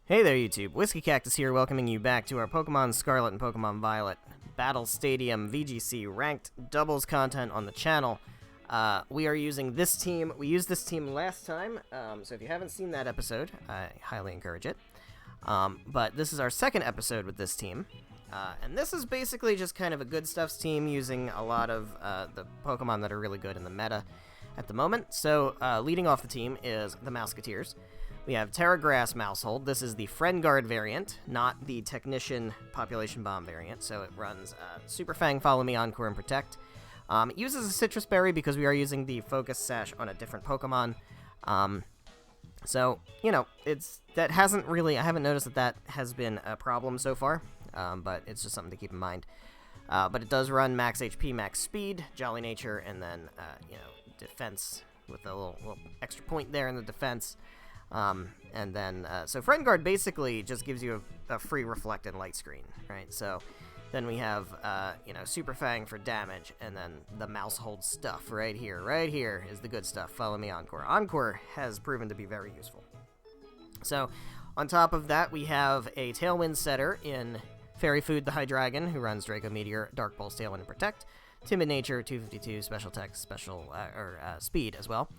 Hey there YouTube, WhiskeyCactus here, welcoming you back to our Pokemon Scarlet and Pokemon Violet Battle Stadium VGC ranked doubles content on the channel. We are using this team. We used this team last time, so if you haven't seen that episode, I highly encourage it. But this is our second episode with this team, and this is basically just kind of a good stuffs team using a lot of the Pokemon that are really good in the meta at the moment. So leading off the team is the Mouseketeers. We have Terra Grass Mousehold. This is the Friend Guard variant, not the Technician Population Bomb variant. So it runs Super Fang, Follow Me, Encore, and Protect. It uses a Citrus Berry because we are using the Focus Sash on a different Pokemon. So, you know, I haven't noticed that has been a problem so far, but it's just something to keep in mind. But it does run Max HP, Max Speed, Jolly Nature, and then, Defense with a little extra point there in the defense. So Friend Guard basically just gives you a free Reflect and Light Screen, right? So then we have, Super Fang for damage, and then the Mousehold stuff right here. Right here is the good stuff. Follow Me, Encore. Encore has proven to be very useful. So on top of that, we have a Tailwind setter in Fairy Food the Hydreigon, who runs Draco Meteor, Dark Pulse, Tailwind, and Protect. Timid Nature, 252, Special Attack, Speed as well.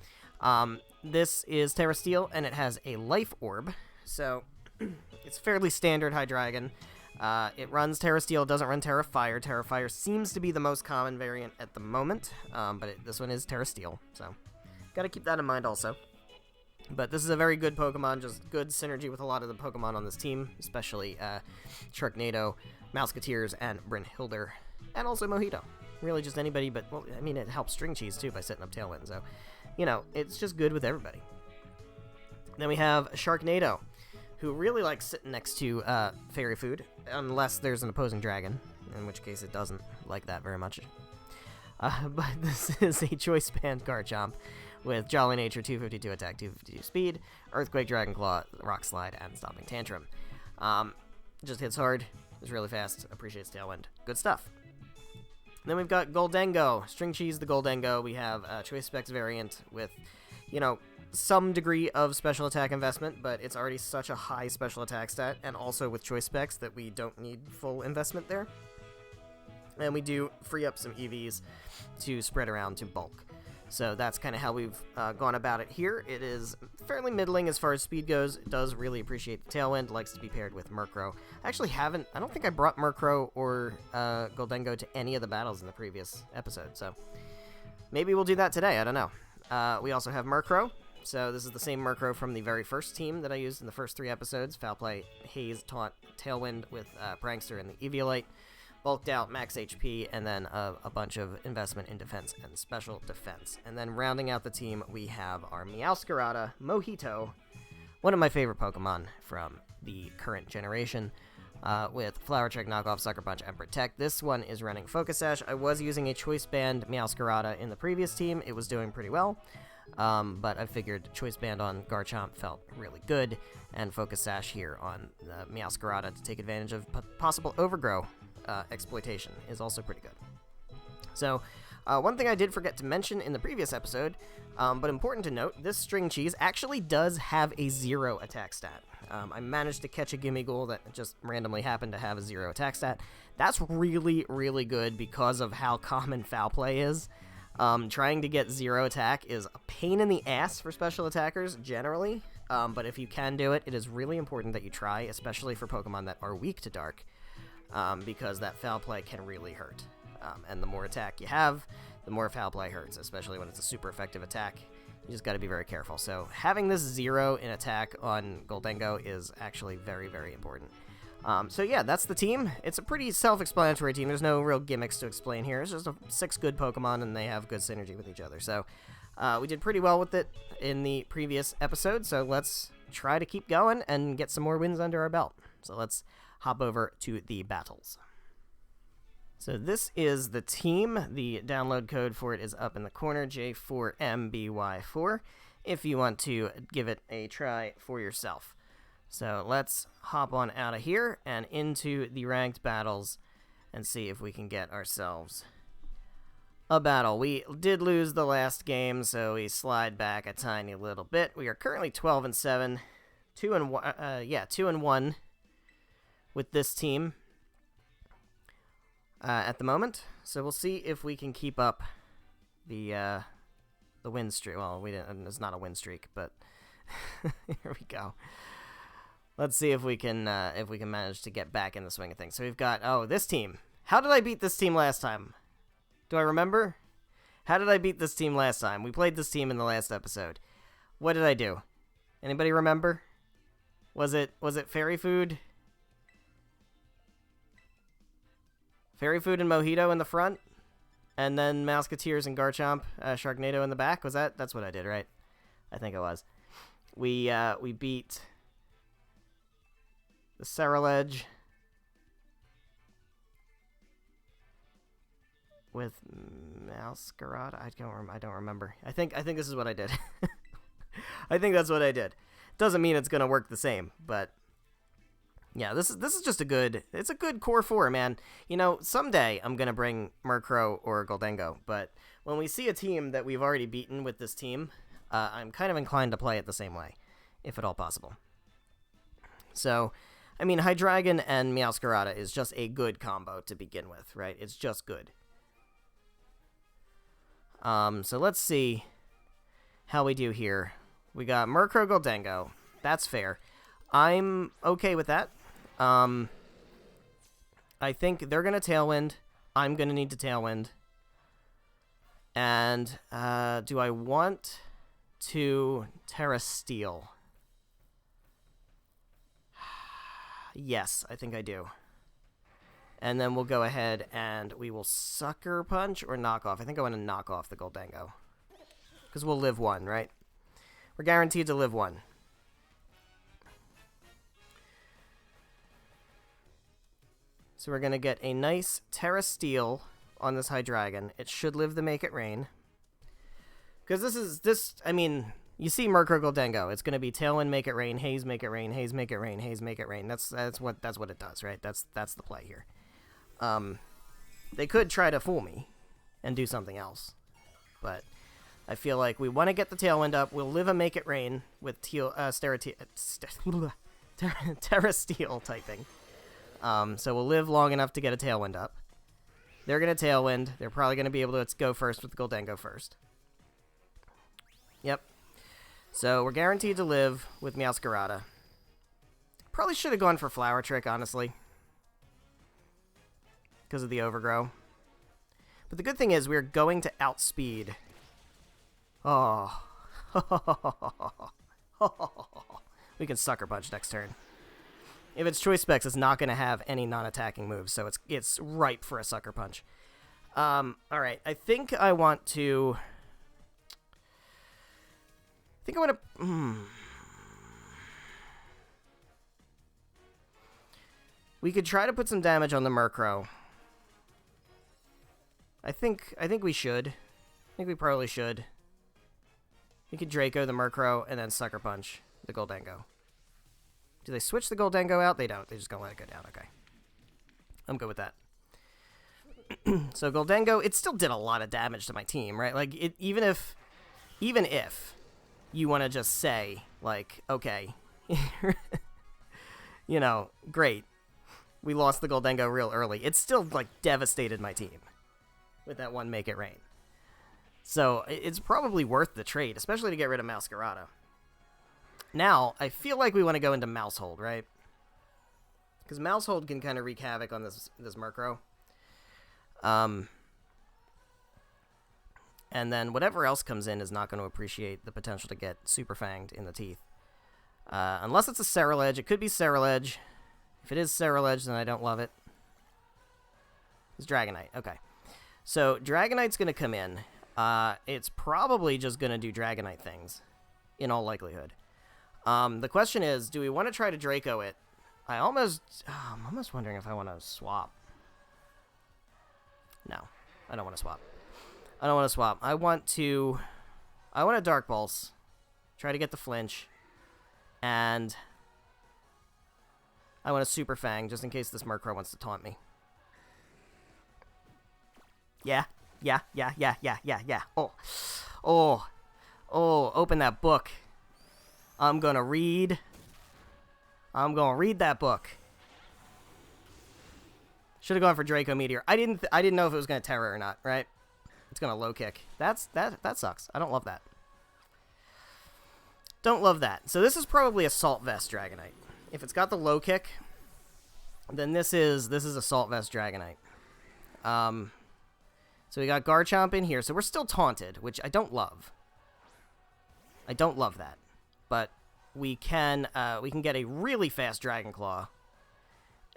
This is Terra Steel, and it has a Life Orb, so it's fairly standard Hydreigon. It runs Terra Steel, doesn't run Terra Fire. Terra Fire seems to be the most common variant at the moment, but this one is Terra Steel, so gotta keep that in mind also. But this is a very good Pokemon, just good synergy with a lot of the Pokemon on this team, especially Sharknado, Mouseketeers, and Brynhilder, and also Mojito. Really just anybody, but, well, I mean, it helps String Cheese, too, by setting up Tailwind, so, you know, it's just good with everybody. Then we have Sharknado, who really likes sitting next to Fairy Food, unless there's an opposing dragon, in which case it doesn't like that very much. But this is a Choice Band Garchomp with Jolly Nature, 252 Attack, 252 Speed, Earthquake, Dragon Claw, Rock Slide, and Stomping Tantrum. Just hits hard, is really fast, appreciates Tailwind. Good stuff. Then we've got Goldengo, String Cheese the Goldengo. We have a Choice Specs variant with, some degree of special attack investment, but it's already such a high special attack stat, and also with Choice Specs that we don't need full investment there. And we do free up some EVs to spread around to bulk. So that's kind of how we've gone about it here. It is fairly middling as far as speed goes. It does really appreciate the Tailwind, likes to be paired with Murkrow. I don't think I brought Murkrow or Goldengo to any of the battles in the previous episode, so maybe we'll do that today, I don't know. We also have Murkrow, so this is the same Murkrow from the very first team that I used in the first 3 episodes. Foul Play, Haze, Taunt, Tailwind with Prankster and the Eviolite. Bulked out, max HP, and then a bunch of investment in defense and special defense. And then rounding out the team, we have our Meowscarada, Mojito, one of my favorite Pokemon from the current generation, with Flower Trick, Knockoff, Sucker Punch, and Protect. This one is running Focus Sash. I was using a Choice Band Meowscarada in the previous team. It was doing pretty well, but I figured Choice Band on Garchomp felt really good, and Focus Sash here on the Meowscarada to take advantage of possible Overgrow exploitation is also pretty good. So, one thing I did forget to mention in the previous episode, but important to note, this String Cheese actually does have a 0 attack stat. I managed to catch a Gimmighoul that just randomly happened to have a 0 attack stat. That's really, really good because of how common Foul Play is. Trying to get 0 attack is a pain in the ass for special attackers, generally, but if you can do it, it is really important that you try, especially for Pokemon that are weak to Dark. Because that Foul Play can really hurt. And the more attack you have, the more Foul Play hurts, especially when it's a super effective attack. You just got to be very careful. So having this 0 in attack on Goldengo is actually very, very important. So yeah, that's the team. It's a pretty self-explanatory team. There's no real gimmicks to explain here. It's just 6 good Pokemon, and they have good synergy with each other. So we did pretty well with it in the previous episode, so let's try to keep going and get some more wins under our belt. So let's hop over to the battles. So this is the team. The download code for it is up in the corner, J4MBY4, if you want to give it a try for yourself. So let's hop on out of here and into the ranked battles and see if we can get ourselves a battle. We did lose the last game, so we slide back a tiny little bit. We are currently 12-7. 2-1 with this team at the moment. So we'll see if we can keep up the win streak. Well, we didn't. It's not a win streak, but here we go. Let's see if we can manage to get back in the swing of things. So we've got this team. How did I beat this team last time? Do I remember? How did I beat this team last time? We played this team in the last episode. What did I do? Anybody remember? Was it Fairy Food? Fairy Food and Mojito in the front? And then Mouseketeers and Garchomp, Sharknado in the back? That's what I did, right? I think it was. We beat the Ceruledge with Masquerade. I don't remember. I think this is what I did. I think that's what I did. Doesn't mean it's gonna work the same, but yeah, this is just a good core 4, man. You know, someday I'm gonna bring Murkrow or Goldengo, but when we see a team that we've already beaten with this team, I'm kind of inclined to play it the same way, if at all possible. So, I mean, Hydreigon and Meowscarada is just a good combo to begin with, right? It's just good. So let's see how we do here. We got Murkrow, Goldengo. That's fair. I'm okay with that. I think they're going to Tailwind. I'm going to need to Tailwind. And do I want to Terra Steel? Yes, I think I do. And then we'll go ahead and we will Sucker Punch or Knock Off. I think I want to knock off the Goldengo. Because we'll live 1, right? We're guaranteed to live 1. So we're going to get a nice Terra Steel on this Hydreigon. It should live the Make It Rain. Because I mean, you see Murkrow Goldengo. It's going to be Tailwind, Make It Rain, Haze, Make It Rain, Haze, Make It Rain, Haze, Make It Rain. That's what it does, right? That's the play here. They could try to fool me and do something else, but I feel like we want to get the Tailwind up. We'll live a Make It Rain with Terra Steel typing. So we'll live long enough to get a Tailwind up. They're going to Tailwind. They're probably going to be able to go first with the Goldengo first. Yep. So we're guaranteed to live with Meowscarada. Probably should have gone for Flower Trick, honestly, because of the Overgrow. But the good thing is we're going to outspeed. Oh. We can Sucker Punch next turn. If it's Choice Specs, it's not going to have any non-attacking moves, so it's ripe for a Sucker Punch. Alright, I think I want to... We could try to put some damage on the Murkrow. I think we should. I think we probably should. We could Draco the Murkrow and then Sucker Punch the Goldengo. Do they switch the Goldengo out? They don't. They're just going to let it go down. Okay. I'm good with that. So Goldengo, it still did a lot of damage to my team, right? Like, even if you want to just say, like, okay, you know, great. We lost the Goldengo real early. It still, like, devastated my team with that one Make It Rain. So it's probably worth the trade, especially to get rid of Meowscarada. Now, I feel like we want to go into Mousehold, right? Because Mousehold can kind of wreak havoc on this Murkrow. And then whatever else comes in is not going to appreciate the potential to get Super Fanged in the teeth. Unless it's a Ceruledge. It could be Ceruledge. If it is Ceruledge, then I don't love it. It's Dragonite. Okay. So Dragonite's going to come in. It's probably just going to do Dragonite things, in all likelihood. The question is, do we want to try to Draco it? I'm almost wondering if I want to swap. No, I don't want to swap. I don't want to swap. I want a Dark Pulse. Try to get the flinch. And I want a Super Fang, just in case this Murkrow wants to taunt me. Yeah. Oh, open that book. I'm gonna read I'm gonna read that book. Should have gone for Draco Meteor. I didn't know if it was gonna Terra or not, right? It's gonna low kick. That sucks. I don't love that. Don't love that. So this is probably a Salt Vest Dragonite. If it's got the low kick, then this is a Salt Vest Dragonite. So we got Garchomp in here. So we're still taunted, which I don't love. I don't love that. But we can get a really fast Dragon Claw.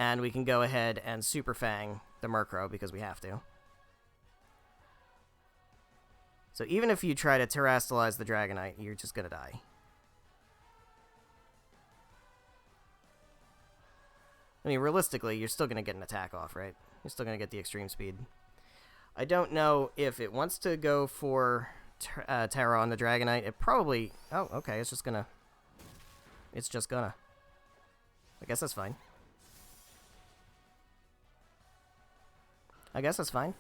And we can go ahead and Super Fang the Murkrow because we have to. So even if you try to Terrastalize the Dragonite, you're just gonna die. I mean, realistically, you're still gonna get an attack off, right? You're still gonna get the extreme speed. I don't know if it wants to go for Terra on the Dragonite. It probably... Oh, okay, it's just gonna... It's just gonna... I guess that's fine. I guess that's fine.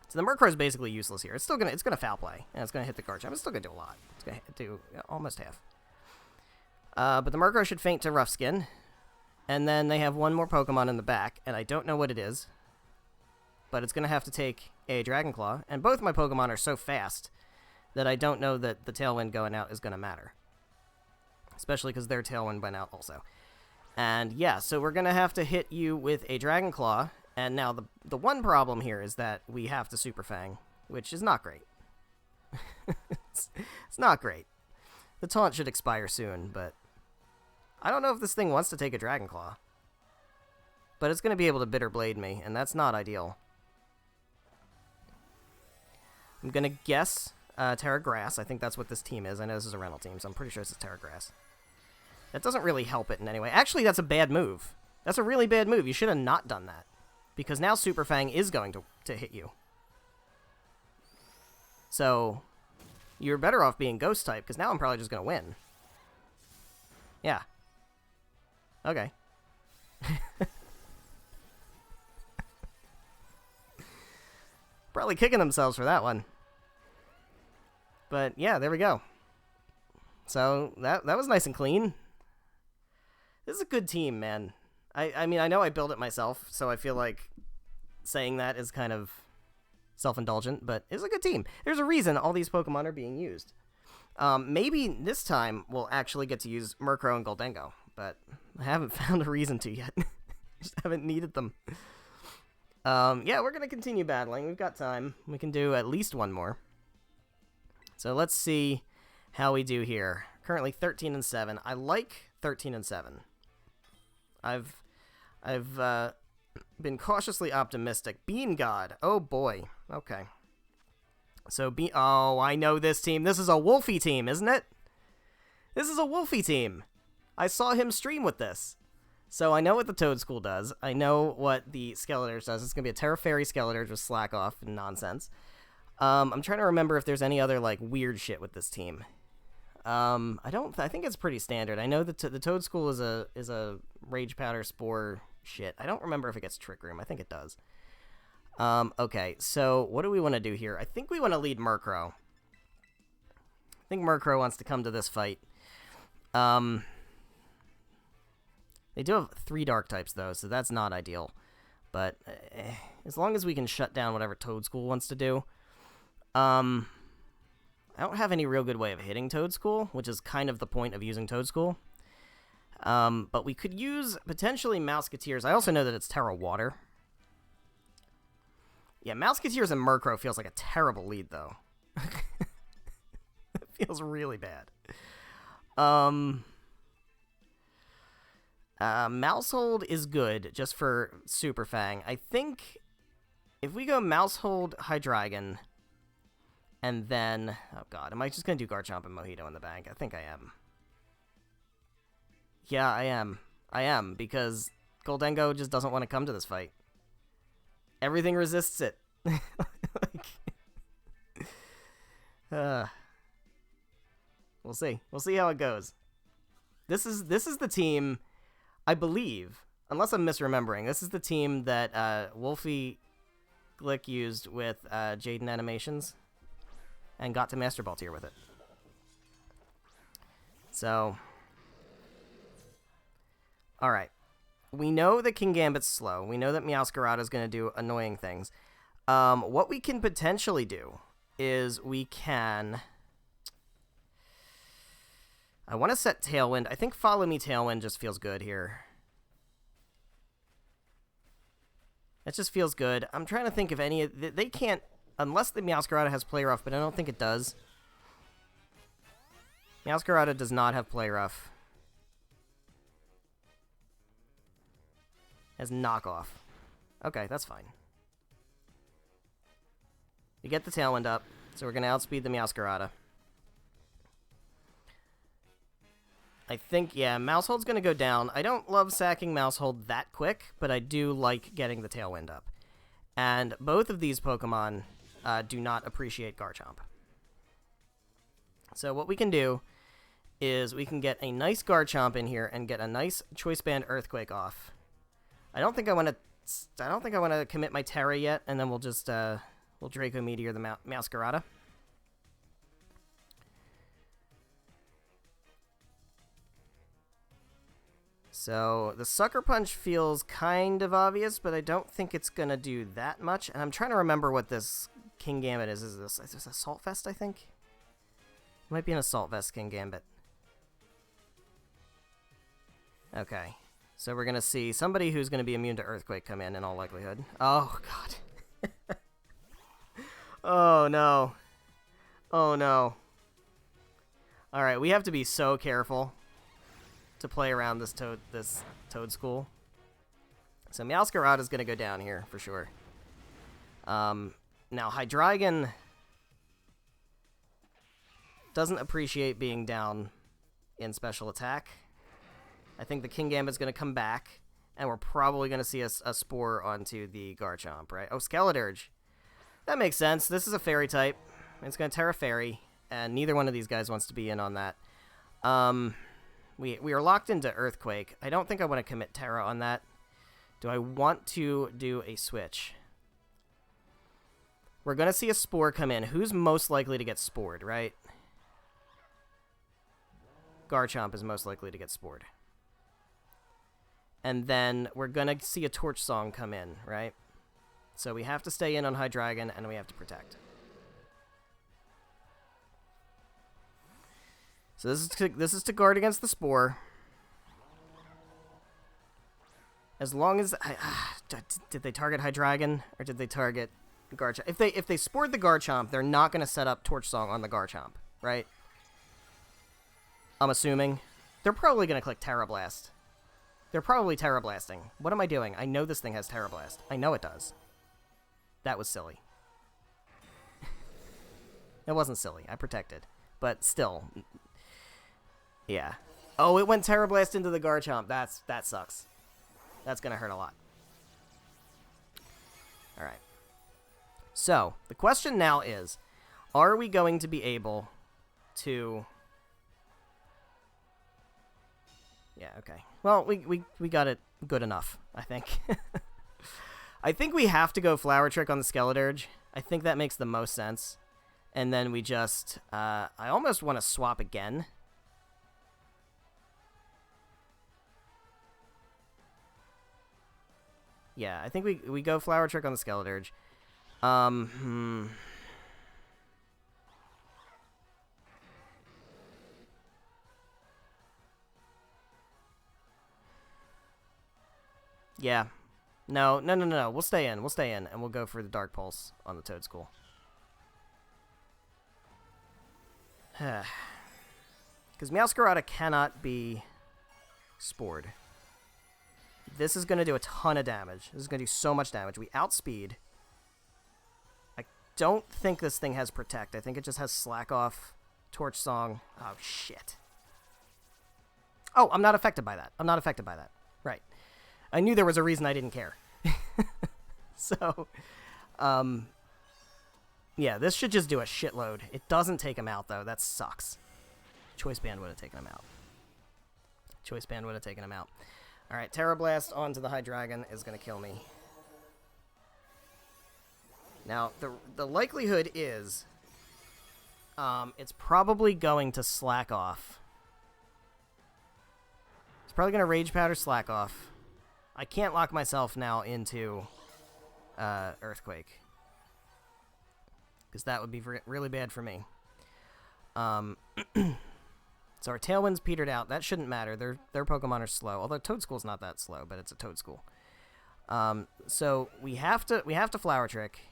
So the Murkrow is basically useless here. It's gonna foul play, and it's gonna hit the Garchomp. It's still gonna do a lot. It's gonna do almost half. But the Murkrow should faint to Rough Skin, and then they have one more Pokemon in the back, and I don't know what it is, but it's gonna have to take a Dragon Claw, and both my Pokemon are so fast that I don't know that the Tailwind going out is gonna matter, especially because their Tailwind went out also. And yeah, so we're gonna have to hit you with a Dragon Claw. And now the one problem here is that we have to Super Fang, which is not great. it's not great. The taunt should expire soon, but I don't know if this thing wants to take a Dragon Claw. But it's going to be able to Bitter Blade me, and that's not ideal. I'm going to guess Terra Grass. I think that's what this team is. I know this is a rental team, so I'm pretty sure this is Terra Grass. That doesn't really help it in any way. Actually, that's a bad move. That's a really bad move. You should have not done that. Because now Super Fang is going to hit you. So, you're better off being Ghost type, because now I'm probably just going to win. Yeah. Okay. Probably kicking themselves for that one. But, yeah, there we go. So, that was nice and clean. This is a good team, man. I mean, I know I built it myself, so I feel like saying that is kind of self-indulgent, but it's a good team. There's a reason all these Pokemon are being used. Maybe this time we'll actually get to use Murkrow and Goldengo, but I haven't found a reason to yet. Just haven't needed them. Yeah, we're going to continue battling. We've got time. We can do at least one more. So let's see how we do here. Currently 13-7. I like 13-7. I've been cautiously optimistic. Bean God. Oh, boy. Okay. So, oh, I know this team. This is a Wolfie team, isn't it? This is a Wolfie team. I saw him stream with this. So, I know what the Toad School does. I know what the Skeletors does. It's going to be a Terra Fairy Skeletors with Slack Off and nonsense. I'm trying to remember if there's any other, like, weird shit with this team. I think it's pretty standard. I know that the Toad School is a Rage Powder Spore shit. I don't remember if it gets Trick Room. I think it does. Okay, so what do we want to do here? I think we want to lead Murkrow. I think Murkrow wants to come to this fight. They do have 3 Dark types, though, so that's not ideal. But as long as we can shut down whatever Toad School wants to do. I don't have any real good way of hitting Toad School, which is kind of the point of using Toad School. But we could use, potentially, Mouseketeers. I also know that it's Terra Water. Yeah, Mouseketeers and Murkrow feels like a terrible lead, though. It feels really bad. Mousehold is good, just for Super Fang. I think if we go Mousehold, Hydreigon, and then... Oh, God. Am I just going to do Garchomp and Mojito in the bank? I think I am. Yeah, I am. I am, because Goldengo just doesn't want to come to this fight. Everything resists it. We'll see. We'll see how it goes. This is the team, I believe, unless I'm misremembering, this is the team that Wolfie Glick used with Jaden Animations and got to Master Ball tier with it. So, Alright. We know that King Gambit's slow. We know that Meowscarada is going to do annoying things. What we can potentially do is we can... I want to set Tailwind. I think Follow Me Tailwind just feels good here. It just feels good. I'm trying to think if any of... They can't... Unless the Meowscarada has Play Rough, but I don't think it does. Meowscarada does not have Play Rough. Has Knockoff. Okay, that's fine. We get the Tailwind up, so we're going to outspeed the Meowscarada. I think, yeah, Mousehold's going to go down. I don't love sacking Mousehold that quick, but I do like getting the Tailwind up. And both of these Pokemon do not appreciate Garchomp. So what we can do is we can get a nice Garchomp in here and get a nice Choice Band Earthquake off. I don't think I want to commit my Terra yet, and then we'll just we'll Draco Meteor the Meowscarada. So the Sucker Punch feels kind of obvious, but I don't think it's gonna do that much. And I'm trying to remember what this King Gambit is. Is this Assault Vest? I think it might be an Assault Vest King Gambit. Okay, so we're gonna see somebody who's gonna be immune to Earthquake come in all likelihood. Oh god. Oh no. Oh no. All right, we have to be so careful to play around this Toad School. So Meowscarada is going to go down here for sure. Now Hydreigon doesn't appreciate being down in special attack. I think the King Gambit's going to come back, and we're probably going to see a Spore onto the Garchomp, right? Oh, Skeledirge. That makes sense. This is a Fairy type. It's going to Terra Fairy, and neither one of these guys wants to be in on that. We are locked into Earthquake. I don't think I want to commit Terra on that. Do I want to do a switch? We're going to see a Spore come in. Who's most likely to get Spored, right? Garchomp is most likely to get Spored. And then we're going to see a Torch Song come in, right? So we have to stay in on Hydreigon, and we have to protect. So this is to guard against the Spore. As long as did they target Hydreigon or did they target Garchomp? If they spored the Garchomp, they're not going to set up Torch Song on the Garchomp, right? I'm assuming they're probably going to click Terra Blast. They're probably Terra Blasting. What am I doing? I know this thing has Terra Blast. I know it does. That was silly. It wasn't silly. I protected, but still. Yeah. Oh, it went Terra Blast into the Garchomp. That sucks. That's gonna hurt a lot. All right. So the question now is, are we going to be able to? Yeah. Okay. Well, we got it good enough, I think. I think we have to go Flower Trick on the Skeledirge. I think that makes the most sense. And then we just, I almost want to swap again. Yeah, I think we go Flower Trick on the Skeledirge. Yeah. No. We'll stay in, and we'll go for the Dark Pulse on the Toad School. Because Meowscarada cannot be Spored. This is going to do a ton of damage. This is going to do so much damage. We outspeed. I don't think this thing has Protect. I think it just has Slack Off, Torch Song. Oh, shit. Oh, I'm not affected by that. I'm not affected by that. Right. I knew there was a reason I didn't care. So, yeah, this should just do a shitload. It doesn't take him out, though. That sucks. Choice Band would have taken him out. Choice Band would have taken him out. Alright, Terra Blast onto the Hydreigon is going to kill me. Now, the likelihood is it's probably going to Slack Off. It's probably going to Rage Powder Slack Off. I can't lock myself now into Earthquake, because that would be really bad for me. So our Tailwind's petered out. That shouldn't matter. Their Pokemon are slow. Although Toadschool's not that slow, but it's a Toadschool. So we have to Flower Trick.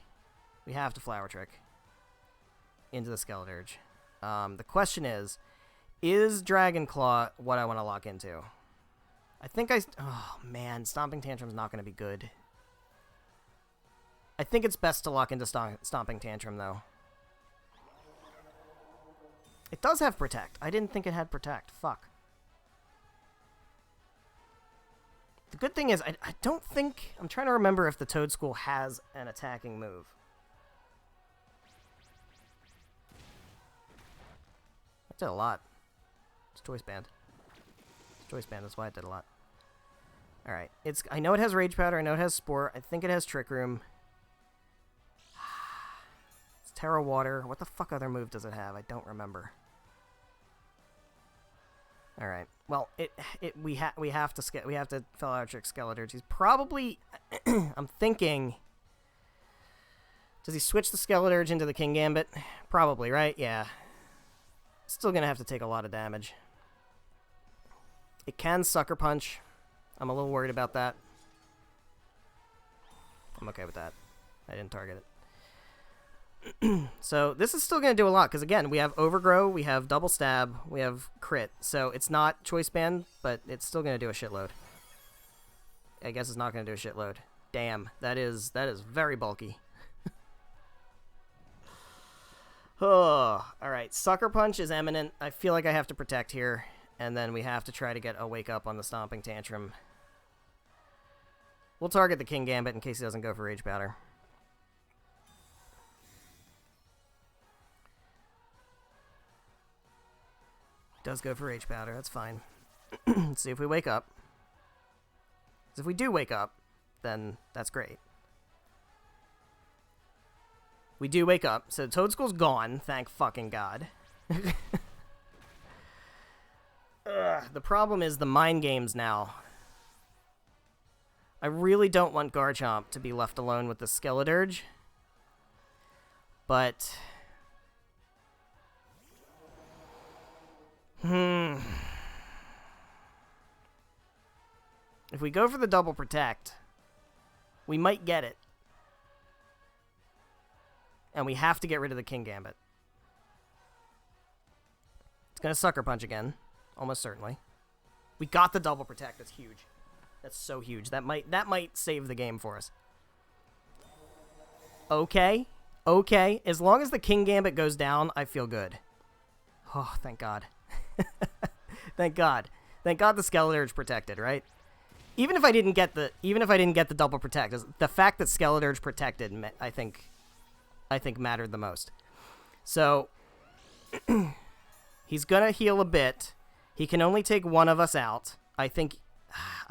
We have to Flower Trick into the Skeledirge. The question is Dragon Claw what I want to lock into? I think oh man, Stomping Tantrum's not going to be good. I think it's best to lock into Stomping Tantrum though. It does have Protect. I didn't think it had Protect. Fuck. The good thing is, I don't think... I'm trying to remember if the Toadschool has an attacking move. It did a lot. It's Choice Band. It's Choice Band, that's why it did a lot. Alright. I know it has Rage Powder, I know it has Spore, I think it has Trick Room. It's Terra Water. What the fuck other move does it have? I don't remember. Alright. Well, we have to Flower Trick Skeledirge. He's probably I'm thinking, does he switch the Skeledirge into the King Gambit? Probably, right? Yeah. Still gonna have to take a lot of damage. It can Sucker Punch. I'm a little worried about that. I'm okay with that. I didn't target it. So this is still going to do a lot, because again, we have Overgrow, we have Double Stab, we have Crit. So it's not Choice Band, but it's still going to do a shitload. I guess it's not going to do a shitload. Damn, that is very bulky. Oh, alright, Sucker Punch is imminent. I feel like I have to Protect here, and then we have to try to get a Wake Up on the Stomping Tantrum. We'll target the King Gambit in case he doesn't go for Rage Powder. Does go for Rage Powder, that's fine. Let's see if we wake up. Because if we do wake up, then that's great. We do wake up, so Toadschool's gone, thank fucking God. The problem is the mind games now. I really don't want Garchomp to be left alone with the Skeledirge. But... if we go for the Double Protect, we might get it. And we have to get rid of the King Gambit. It's going to Sucker Punch again. Almost certainly. We got the Double Protect. That's huge. That's so huge. That might save the game for us. Okay. Okay. As long as the King Gambit goes down, I feel good. Oh, thank God. Thank God. Thank God the Skeledirge protected, right? Even if I didn't get the Double Protect, the fact that Skeledirge protected, I think mattered the most. So he's gonna heal a bit. He can only take one of us out. I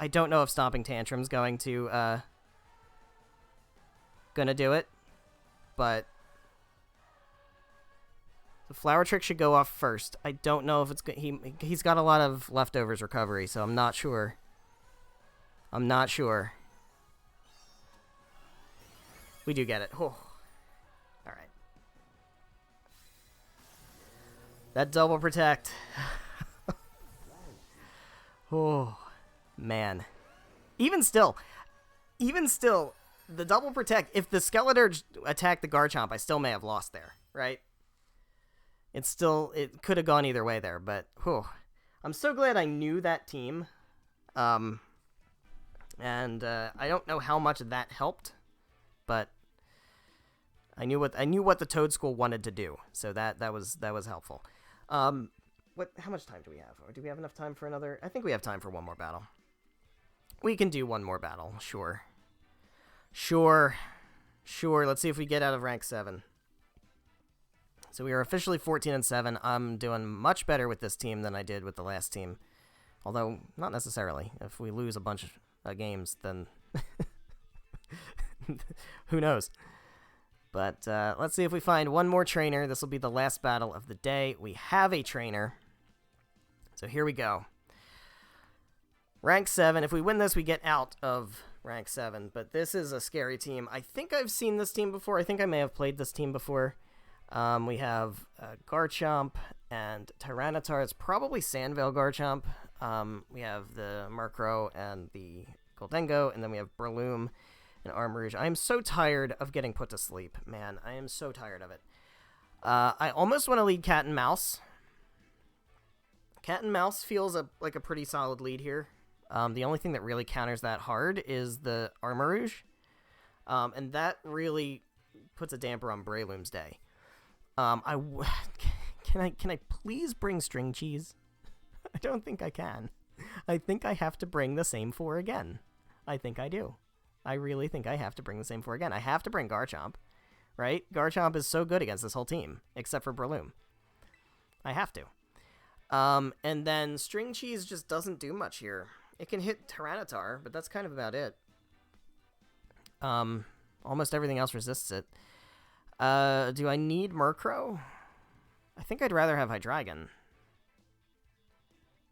don't know if Stomping Tantrum's going to do it, but the Flower Trick should go off first. I don't know if it's he's got a lot of leftovers recovery, so I'm not sure. I'm not sure. We do get it. Oh. All right. That Double Protect. Oh, man. Even still, the Double Protect, if the Skeledirge attacked the Garchomp, I still may have lost there, right? It could have gone either way there, but whew. I'm so glad I knew that team. And I don't know how much that helped, but I knew what the Toadschool wanted to do, so that was helpful. How much time do we have? Or do we have enough time for another? I think we have time for one more battle. We can do one more battle, sure. Sure. Let's see if we get out of rank 7. So we are officially 14-7. I'm doing much better with this team than I did with the last team. Although, not necessarily. If we lose a bunch of games, then who knows? But let's see if we find one more trainer. This will be the last battle of the day. We have a trainer. So here we go. Rank 7. If we win this, we get out of rank 7. But this is a scary team. I think I've seen this team before. I think I may have played this team before. We have Garchomp and Tyranitar. It's probably Sandvale Garchomp. We have the Murkrow and the Goldengo. And then we have Breloom and Armarouge. I am so tired of getting put to sleep. Man, I am so tired of it. I almost want to lead Cat and Mouse. Cat and Mouse feels like a pretty solid lead here. The only thing that really counters that hard is the Armarouge. And that really puts a damper on Breloom's day. Can I please bring String Cheese? I don't think I can. I think I have to bring the same 4 again. I think I do. I really think I have to bring the same 4 again. I have to bring Garchomp, right? Garchomp is so good against this whole team, except for Breloom. I have to. And then String Cheese just doesn't do much here. It can hit Tyranitar, but that's kind of about it. Almost everything else resists it. Do I need Murkrow? I think I'd rather have Hydreigon.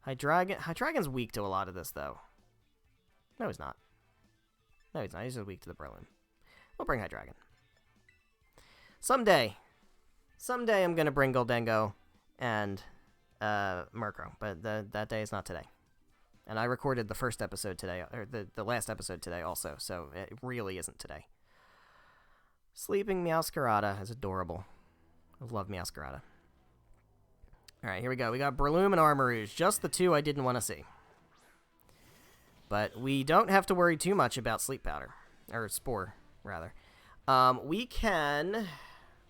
Hydreigon's weak to a lot of this, though. No, he's not. No, he's not. He's just weak to the Breloom. We'll bring Hydreigon. Someday I'm going to bring Goldengo and Murkrow, but that day is not today. And I recorded the first episode today, or the last episode today also, so it really isn't today. Sleeping Meowscarada is adorable. I love Meowscarada. Alright, here we go. We got Breloom and Armarouge, just the 2 I didn't want to see. But we don't have to worry too much about Sleep Powder. Or Spore, rather. We can...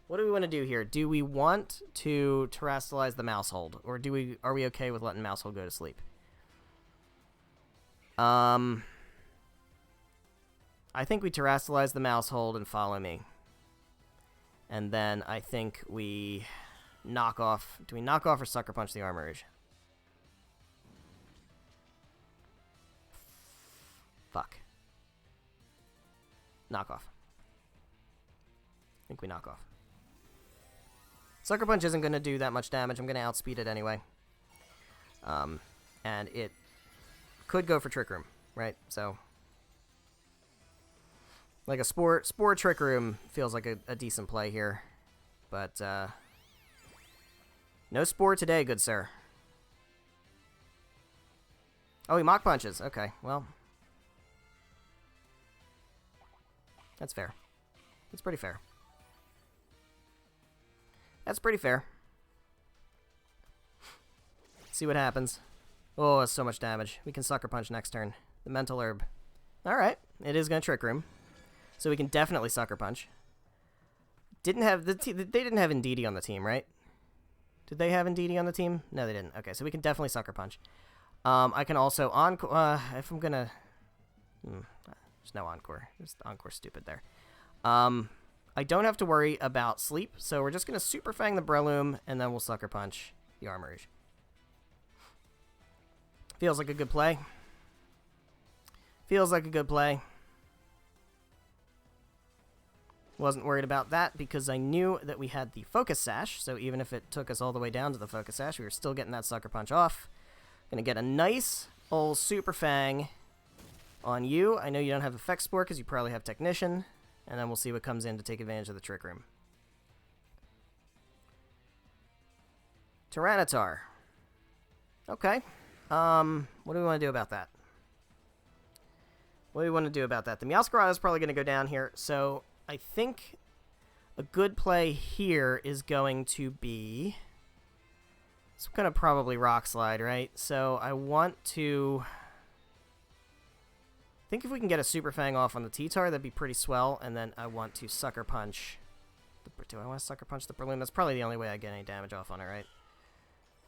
What do we want to do here? Do we want to terrestrialize the Mousehold? Or are we okay with letting Mousehold go to sleep? I think we terrestrialize the Mousehold and follow me. And then I think we knock off... Do we knock off or Sucker Punch the Armarouge? Fuck. Knock off. I think we knock off. Sucker Punch isn't going to do that much damage. I'm going to outspeed it anyway. And it could go for Trick Room, right? So, like a Spore Trick Room feels like a decent play here. But, no Spore today, good sir. Oh, he Mach Punches. Okay, well. That's fair. That's pretty fair. That's pretty fair. See what happens. Oh, that's so much damage. We can Sucker Punch next turn. The Mental Herb. Alright. It is going to Trick Room. So we can definitely Sucker Punch. They didn't have Indeedee on the team, right? Did they have Indeedee on the team? No, they didn't. Okay, so we can definitely Sucker Punch. I can also Encore... if I'm going to... there's no Encore. There's Encore stupid there. I don't have to worry about sleep, so we're just going to Super Fang the Breloom, and then we'll Sucker Punch the Armarouge. Feels like a good play. Feels like a good play. Wasn't worried about that because I knew that we had the Focus Sash, so even if it took us all the way down to the Focus Sash, we were still getting that Sucker Punch off. Gonna get a nice old Super Fang on you. I know you don't have Effect Spore because you probably have Technician, and then we'll see what comes in to take advantage of the Trick Room. Tyranitar. Okay. What do we want to do about that? What do we want to do about that? The Meowscarada is probably going to go down here, so I think a good play here is going to be... It's going to probably Rock Slide, right? So I want to... I think if we can get a Super Fang off on the T-Tar, that'd be pretty swell, and then I want to Sucker Punch... Do I want to Sucker Punch the Breloom? That's probably the only way I get any damage off on it, right?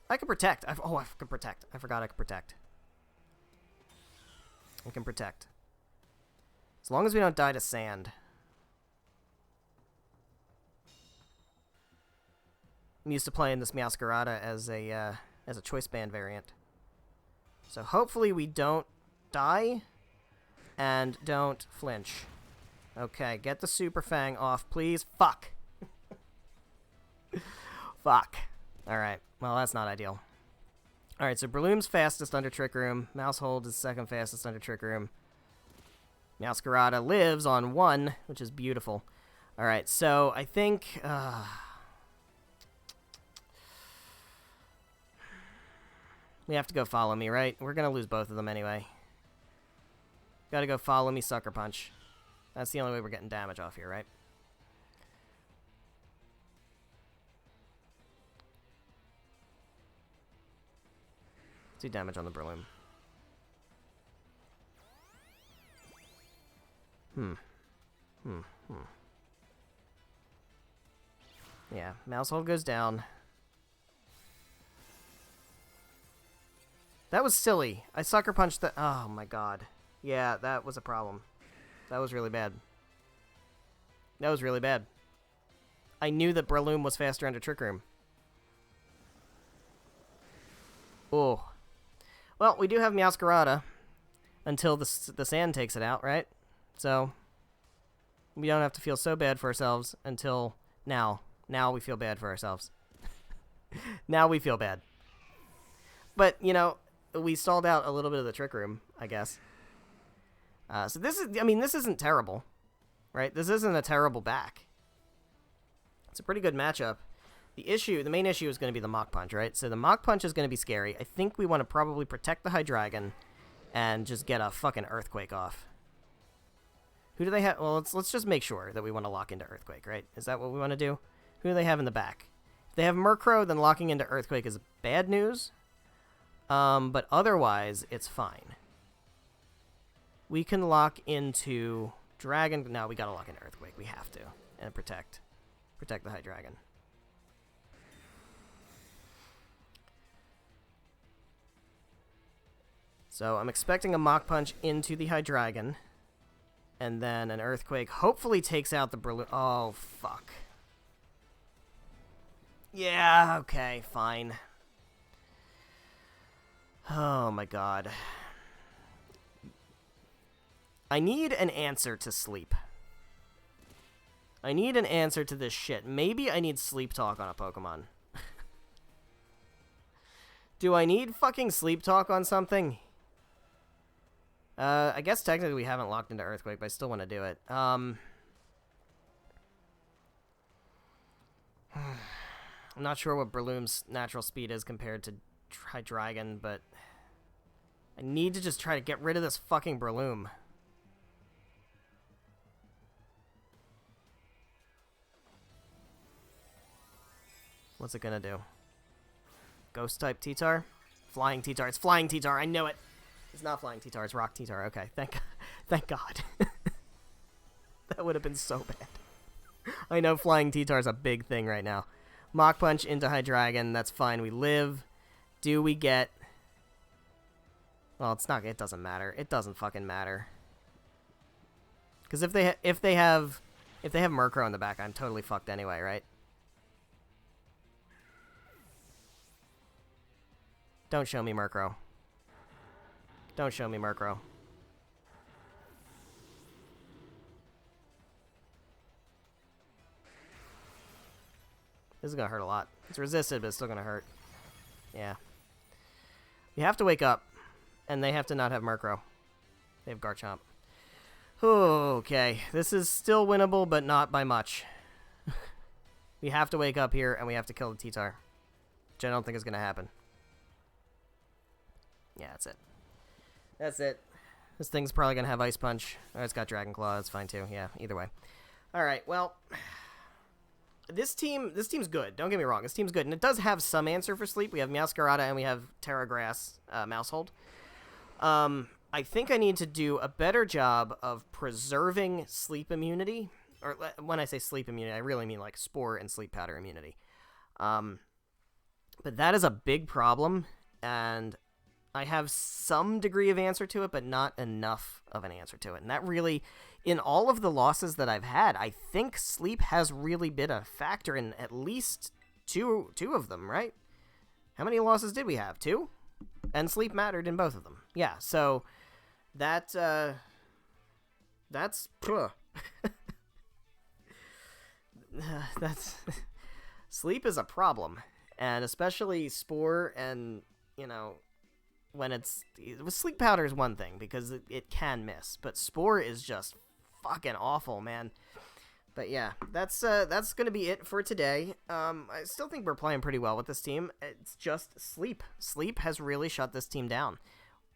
I can Protect. I can Protect. I forgot I could Protect. I can Protect. As long as we don't die to Sand. I'm used to playing this Meowscarada as a Choice Band variant. So hopefully we don't die and don't flinch. Okay, get the Super Fang off, please. Fuck. Fuck. Alright, well, that's not ideal. Alright, so Breloom's fastest under Trick Room. Mousehold is second fastest under Trick Room. Meowscarada lives on 1, which is beautiful. Alright, so I think... we have to go Follow Me, right? We're going to lose both of them anyway. Gotta go Follow Me, Sucker Punch. That's the only way we're getting damage off here, right? Let's do damage on the Breloom. Yeah, Mousehold goes down. That was silly. I Sucker Punched the... Oh, my God. Yeah, that was a problem. That was really bad. That was really bad. I knew that Breloom was faster under Trick Room. Oh. Well, we do have Meowscarada until the sand takes it out, right? So, we don't have to feel so bad for ourselves until now. Now we feel bad for ourselves. Now we feel bad. But, you know, we stalled out a little bit of the Trick Room, I guess. So this is, I mean, this isn't terrible, right? This isn't a terrible back. It's a pretty good matchup. The main issue is going to be the Mach Punch, right? So the Mach Punch is going to be scary. I think we want to probably protect the Hydreigon and just get a fucking Earthquake off. Who do they have? Well, let's just make sure that we want to lock into Earthquake, right? Is that what we want to do? Who do they have in the back? If they have Murkrow, then locking into Earthquake is bad news. But otherwise, it's fine. We can lock into Dragon. No, we gotta lock into Earthquake. We have to. And protect the Hydreigon. So I'm expecting a Mach Punch into the Hydreigon. And then an Earthquake hopefully takes out the Breloom. Oh, fuck. Yeah, okay, fine. Oh my God. I need an answer to Sleep. I need an answer to this shit. Maybe I need Sleep Talk on a Pokemon. Do I need fucking Sleep Talk on something? I guess technically we haven't locked into Earthquake, but I still want to do it. I'm not sure what Breloom's natural speed is compared to Hydreigon, but I need to just try to get rid of this fucking Breloom. What's it gonna do? Ghost-type T-Tar? Flying T-Tar. It's Flying T-Tar. I know it. It's not Flying T-Tar. It's Rock T-Tar. Okay, thank God. That would have been so bad. I know Flying T-Tar's a big thing right now. Mach Punch into Hydreigon. That's fine. We live. Do we get... Well, it's not... It doesn't matter. It doesn't fucking matter. Because if they have Murkrow in the back, I'm totally fucked anyway, right? Don't show me Murkrow. Don't show me Murkrow. This is gonna hurt a lot. It's resisted, but it's still gonna hurt. Yeah. You have to wake up. And they have to not have Murkrow. They have Garchomp. Okay. This is still winnable, but not by much. We have to wake up here, and we have to kill the T-Tar. Which I don't think is gonna happen. Yeah, that's it. That's it. This thing's probably gonna have Ice Punch. Oh, it's got Dragon Claw. That's fine, too. Yeah, either way. Alright, well... This team's good. Don't get me wrong. This team's good. And it does have some answer for Sleep. We have Meowscarada and we have Terra Grass Mousehold. I think I need to do a better job of preserving sleep immunity. Or when I say sleep immunity, I really mean like Spore and Sleep Powder immunity. But that is a big problem. And I have some degree of answer to it, but not enough of an answer to it. And that really, in all of the losses that I've had, I think sleep has really been a factor in at least two of them, right? How many losses did we have? 2? And sleep mattered in both of them. Yeah, so that's sleep is a problem. And especially Spore and you know, when it's... Sleep Powder is one thing, because it can miss, but Spore is just fucking awful, man. But yeah, that's gonna be it for today. I still think we're playing pretty well with this team. It's just Sleep. Sleep has really shut this team down.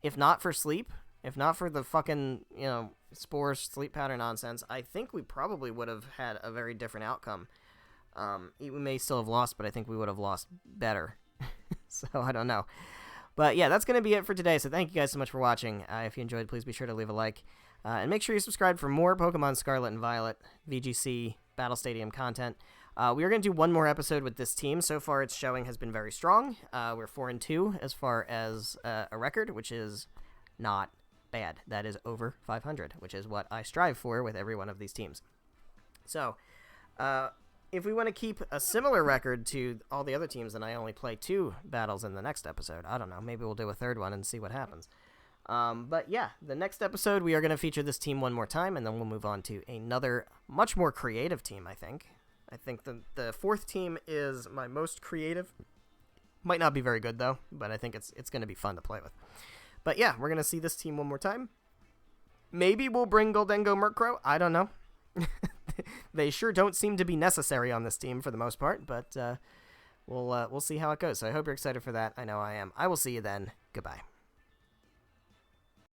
If not for Sleep, if not for the fucking, you know, Spore Sleep Powder nonsense, I think we probably would have had a very different outcome. We may still have lost, but I think we would have lost better. So I don't know. But yeah, that's gonna be it for today. So thank you guys so much for watching. If you enjoyed, please be sure to leave a like. And make sure you subscribe for more Pokemon Scarlet and Violet, VGC, Battle Stadium content. We are going to do one more episode with this team. So far, its showing has been very strong. We're 4-2 as far as a record, which is not bad. That is over 500, which is what I strive for with every one of these teams. So, if we want to keep a similar record to all the other teams, then I only play 2 battles in the next episode. I don't know. Maybe we'll do a third one and see what happens. But yeah, the next episode, we are going to feature this team one more time, and then we'll move on to another much more creative team, I think. I think the 4th team is my most creative. Might not be very good, though, but I think it's going to be fun to play with. But yeah, we're going to see this team one more time. Maybe we'll bring Goldengo Murkrow. I don't know. They sure don't seem to be necessary on this team for the most part, but we'll see how it goes. So I hope you're excited for that. I know I am. I will see you then. Goodbye.